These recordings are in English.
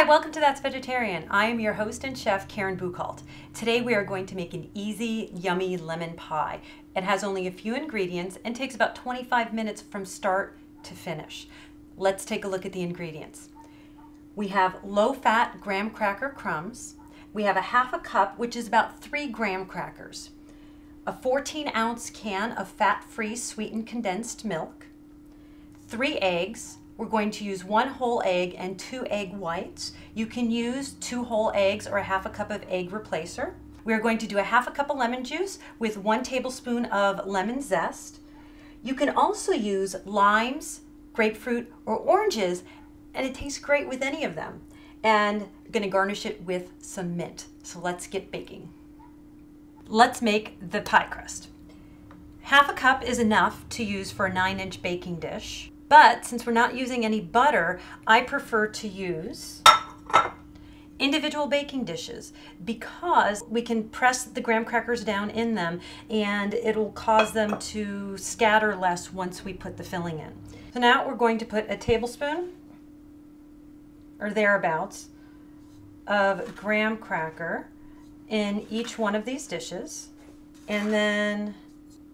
welcome to That's Vegetarian. I am your host and chef, Karen Buchholz. Today we are going to make an easy, yummy lemon pie. It has only a few ingredients and takes about 25 minutes from start to finish. Let's take a look at the ingredients. We have low-fat graham cracker crumbs. We have a half a cup, which is about 3 graham crackers. A 14-ounce can of fat-free sweetened condensed milk. 3 eggs. We're going to use 1 whole egg and 2 egg whites. You can use 2 whole eggs or a half a cup of egg replacer. We are going to do a half a cup of lemon juice with 1 tablespoon of lemon zest. You can also use limes, grapefruit, or oranges, and it tastes great with any of them. And I'm going to garnish it with some mint. So let's get baking. Let's make the pie crust. Half a cup is enough to use for a 9-inch baking dish. But since we're not using any butter, I prefer to use individual baking dishes because we can press the graham crackers down in them and it'll cause them to scatter less once we put the filling in. So now we're going to put a tablespoon or thereabouts of graham cracker in each one of these dishes, and then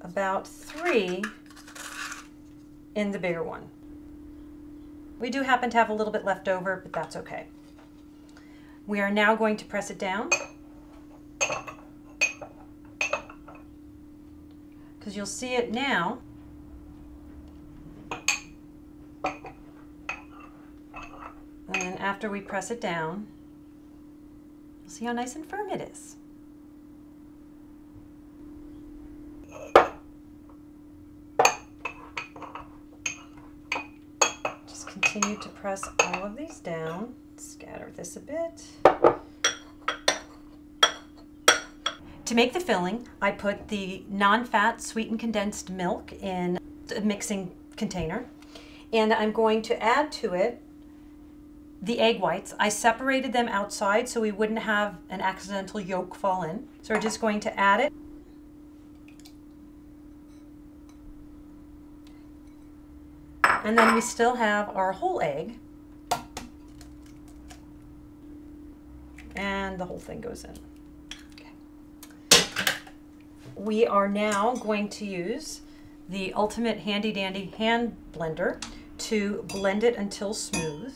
about 3 in the bigger one. We do happen to have a little bit left over, but that's okay. We are now going to press it down because you'll see it now. And then after we press it down, you'll see how nice and firm it is. Continue to press all of these down. Scatter this a bit. To make the filling, I put the non-fat sweetened condensed milk in a mixing container, and I'm going to add to it the egg whites. I separated them outside so we wouldn't have an accidental yolk fall in. So we're just going to add it. And then we still have our whole egg. And the whole thing goes in. Okay. We are now going to use the ultimate handy dandy hand blender to blend it until smooth.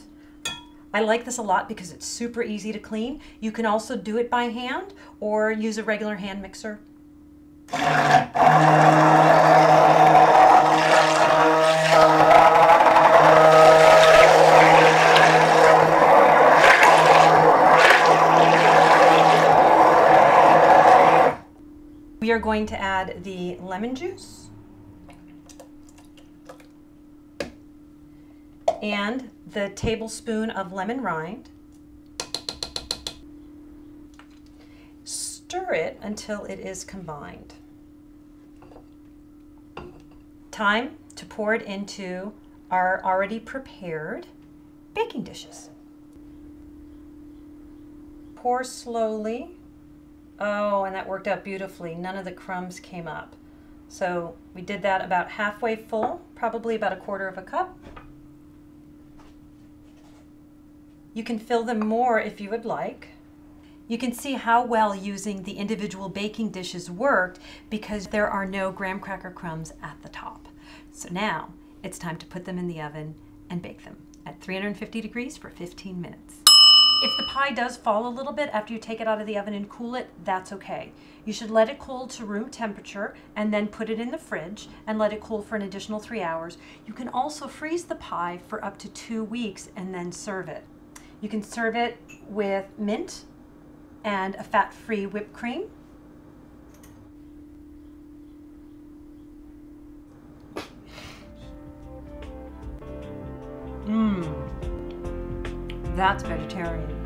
I like this a lot because it's super easy to clean. You can also do it by hand or use a regular hand mixer. We are going to add the lemon juice and the tablespoon of lemon rind. Stir it until it is combined. Time to pour it into our already prepared baking dishes. Pour slowly. Oh, and that worked out beautifully. None of the crumbs came up. So we did that about halfway full, probably about 1/4 cup. You can fill them more if you would like. You can see how well using the individual baking dishes worked because there are no graham cracker crumbs at the top. So now it's time to put them in the oven and bake them at 350 degrees for 15 minutes. If the pie does fall a little bit after you take it out of the oven and cool it, that's okay. You should let it cool to room temperature and then put it in the fridge and let it cool for an additional 3 hours. You can also freeze the pie for up to 2 weeks and then serve it. You can serve it with mint and a fat-free whipped cream. That's vegetarian.